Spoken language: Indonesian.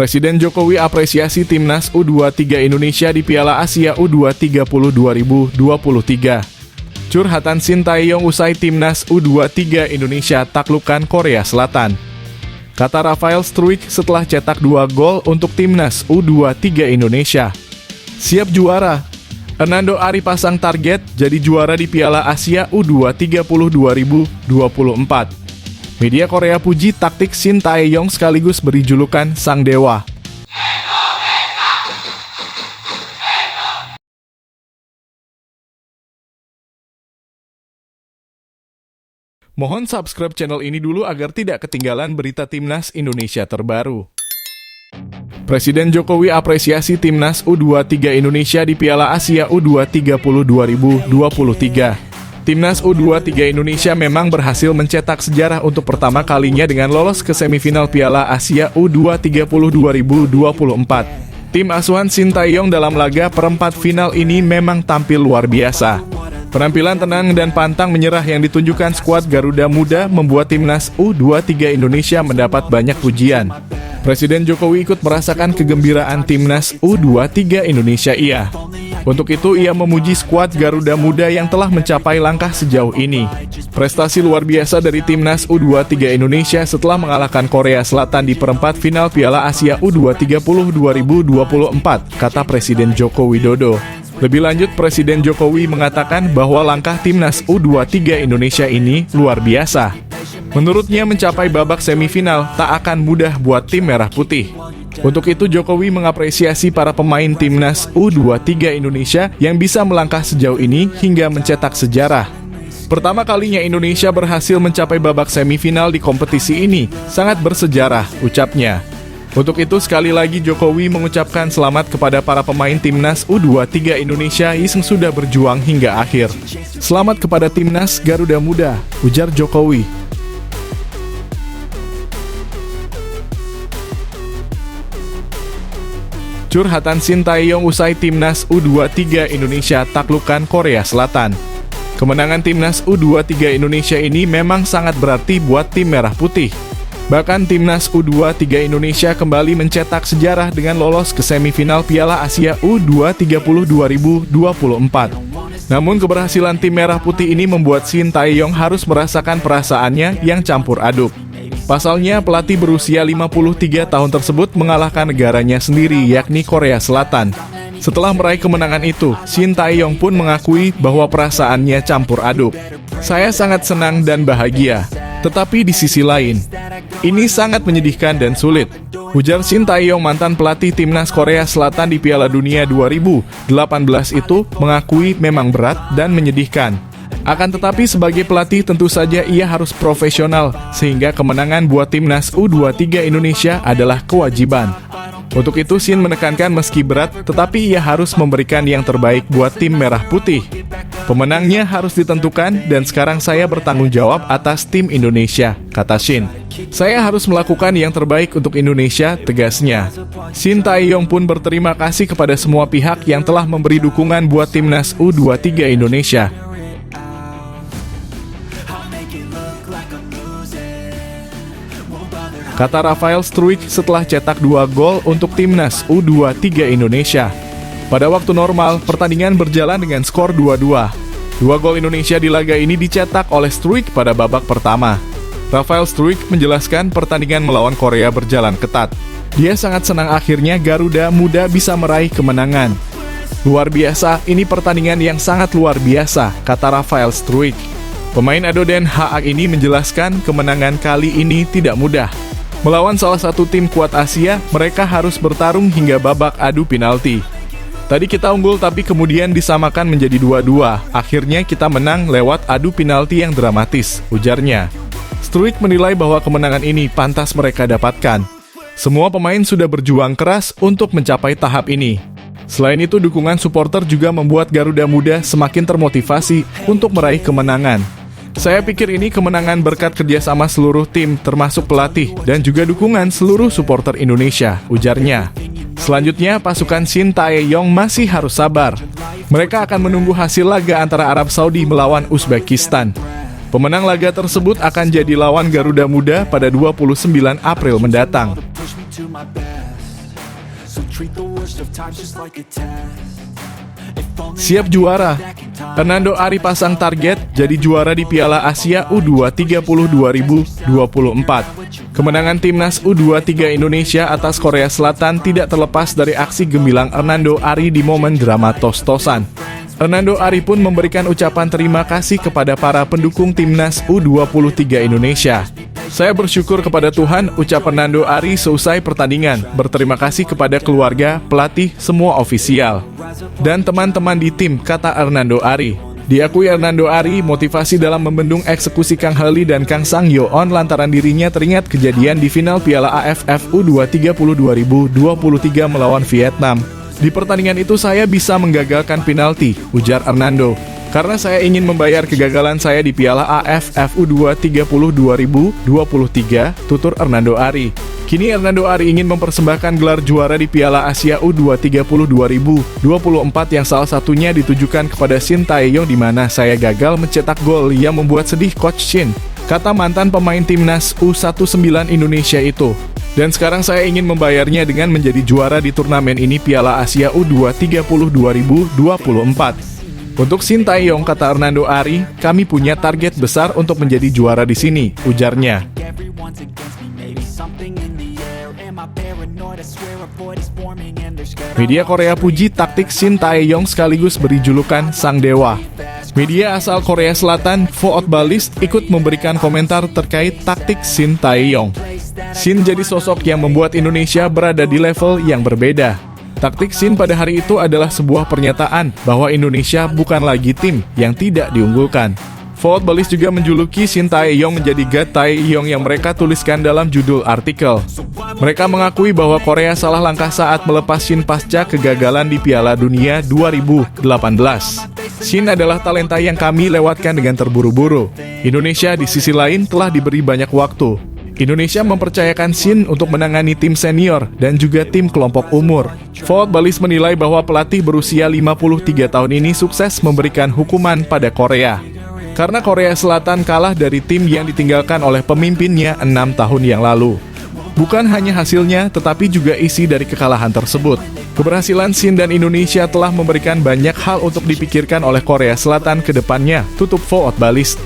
Presiden Jokowi apresiasi Timnas U23 Indonesia di Piala Asia U23 2023. Curhatan Sintayong usai Timnas U23 Indonesia taklukkan Korea Selatan. Kata Rafael Struijk setelah cetak 2 gol untuk Timnas U23 Indonesia. Siap juara. Hernando Ari pasang target jadi juara di Piala Asia U23 2024. Media Korea puji taktik Sintayong sekaligus beri julukan Sang Dewa. Mohon subscribe channel ini dulu agar tidak ketinggalan berita Timnas Indonesia terbaru. Presiden Jokowi apresiasi Timnas U23 Indonesia di Piala Asia U23 2023. Timnas U23 Indonesia memang berhasil mencetak sejarah untuk pertama kalinya dengan lolos ke semifinal Piala Asia U23 2024. Tim asuhan Sintayong dalam laga perempat final ini memang tampil luar biasa. Penampilan tenang dan pantang menyerah yang ditunjukkan skuad Garuda Muda membuat Timnas U23 Indonesia mendapat banyak pujian. Presiden Jokowi ikut merasakan kegembiraan Timnas U23 Indonesia Untuk itu ia memuji skuad Garuda Muda yang telah mencapai langkah sejauh ini. Prestasi luar biasa dari Timnas U23 Indonesia setelah mengalahkan Korea Selatan di perempat final Piala Asia U23 2024, kata Presiden Joko Widodo. Lebih lanjut, Presiden Jokowi mengatakan bahwa langkah Timnas U23 Indonesia ini luar biasa. Menurutnya mencapai babak semifinal tak akan mudah buat tim merah putih. Untuk itu Jokowi mengapresiasi para pemain Timnas U23 Indonesia yang bisa melangkah sejauh ini hingga mencetak sejarah. Pertama kalinya Indonesia berhasil mencapai babak semifinal di kompetisi ini, sangat bersejarah, ucapnya. Untuk itu sekali lagi Jokowi mengucapkan selamat kepada para pemain Timnas U23 Indonesia yang sudah berjuang hingga akhir. Selamat kepada Timnas Garuda Muda, ujar Jokowi. Curhatan Sintayong usai Timnas U23 Indonesia taklukkan Korea Selatan. Kemenangan Timnas U23 Indonesia ini memang sangat berarti buat tim merah putih. Bahkan Timnas U23 Indonesia kembali mencetak sejarah dengan lolos ke semifinal Piala Asia U23 2024. Namun keberhasilan tim merah putih ini membuat Sintayong harus merasakan perasaannya yang campur aduk. Pasalnya, pelatih berusia 53 tahun tersebut mengalahkan negaranya sendiri, yakni Korea Selatan. Setelah meraih kemenangan itu, Sintayong pun mengakui bahwa perasaannya campur aduk. Saya sangat senang dan bahagia, tetapi di sisi lain, ini sangat menyedihkan dan sulit, ujar Sintayong. Mantan pelatih Timnas Korea Selatan di Piala Dunia 2018 itu mengakui memang berat dan menyedihkan. Akan tetapi sebagai pelatih tentu saja ia harus profesional, sehingga kemenangan buat Timnas U23 Indonesia adalah kewajiban. Untuk itu Sin menekankan meski berat, tetapi ia harus memberikan yang terbaik buat tim merah putih. Pemenangnya harus ditentukan dan sekarang saya bertanggung jawab atas tim Indonesia, kata Shin. Saya harus melakukan yang terbaik untuk Indonesia, tegasnya. Sintayong pun berterima kasih kepada semua pihak yang telah memberi dukungan buat Timnas U23 Indonesia. Kata Rafael Struijk setelah cetak 2 gol untuk Timnas U23 Indonesia. Pada waktu normal, pertandingan berjalan dengan skor 2-2. 2 gol Indonesia di laga ini dicetak oleh Struijk pada babak pertama. Rafael Struijk menjelaskan pertandingan melawan Korea berjalan ketat. Dia sangat senang akhirnya Garuda Muda bisa meraih kemenangan. Luar biasa, ini pertandingan yang sangat luar biasa, kata Rafael Struijk. Pemain Ado Den Haag ini menjelaskan kemenangan kali ini tidak mudah. Melawan salah satu tim kuat Asia, mereka harus bertarung hingga babak adu penalti. Tadi kita unggul tapi kemudian disamakan menjadi 2-2. Akhirnya kita menang lewat adu penalti yang dramatis, ujarnya. Struijk menilai bahwa kemenangan ini pantas mereka dapatkan. Semua pemain sudah berjuang keras untuk mencapai tahap ini. Selain itu, dukungan supporter juga membuat Garuda Muda semakin termotivasi untuk meraih kemenangan. Saya pikir ini kemenangan berkat kerjasama seluruh tim, termasuk pelatih, dan juga dukungan seluruh supporter Indonesia, ujarnya. Selanjutnya, pasukan Sintayong masih harus sabar. Mereka akan menunggu hasil laga antara Arab Saudi melawan Uzbekistan. Pemenang laga tersebut akan jadi lawan Garuda Muda pada 29 April mendatang. Siap juara. Hernando Ari pasang target jadi juara di Piala Asia U23 2024. Kemenangan timnas U23 Indonesia atas Korea Selatan tidak terlepas dari aksi gemilang Hernando Ari di momen drama tos-tosan. Hernando Ari pun memberikan ucapan terima kasih kepada para pendukung timnas U23 Indonesia. Saya bersyukur kepada Tuhan, ucap Hernando Ari seusai pertandingan. Berterima kasih kepada keluarga, pelatih, semua ofisial, dan teman-teman di tim, kata Hernando Ari. Diakui Hernando Ari, motivasi dalam membendung eksekusi Kang Heli dan Kang Sang Yoon lantaran dirinya teringat kejadian di final Piala AFF U23 2023 melawan Vietnam. Di pertandingan itu saya bisa menggagalkan penalti, ujar Hernando. Karena saya ingin membayar kegagalan saya di Piala AFF U23 2023, tutur Hernando Ari. Kini Hernando Ari ingin mempersembahkan gelar juara di Piala Asia U23 2024 yang salah satunya ditujukan kepada Shin Tae-yong di mana saya gagal mencetak gol yang membuat sedih Coach Shin, kata mantan pemain timnas U19 Indonesia itu. Dan sekarang saya ingin membayarnya dengan menjadi juara di turnamen ini Piala Asia U23 2024. Untuk Shin Tae-yong, kata Hernando Ari, kami punya target besar untuk menjadi juara di sini, ujarnya. Media Korea puji taktik Shin Tae-yong sekaligus beri julukan Sang Dewa. Media asal Korea Selatan, Footballist, ikut memberikan komentar terkait taktik Shin Tae-yong. Shin jadi sosok yang membuat Indonesia berada di level yang berbeda. Taktik Shin pada hari itu adalah sebuah pernyataan bahwa Indonesia bukan lagi tim yang tidak diunggulkan. Footballist juga menjuluki Shin Tae-yong menjadi God Tae-yong yang mereka tuliskan dalam judul artikel. Mereka mengakui bahwa Korea salah langkah saat melepas Shin pasca kegagalan di Piala Dunia 2018. Shin adalah talenta yang kami lewatkan dengan terburu-buru. Indonesia di sisi lain telah diberi banyak waktu. Indonesia mempercayakan Shin untuk menangani tim senior dan juga tim kelompok umur. Footballist menilai bahwa pelatih berusia 53 tahun ini sukses memberikan hukuman pada Korea. Karena Korea Selatan kalah dari tim yang ditinggalkan oleh pemimpinnya 6 tahun yang lalu. Bukan hanya hasilnya, tetapi juga isi dari kekalahan tersebut. Keberhasilan Shin dan Indonesia telah memberikan banyak hal untuk dipikirkan oleh Korea Selatan ke depannya, tutup Footballist.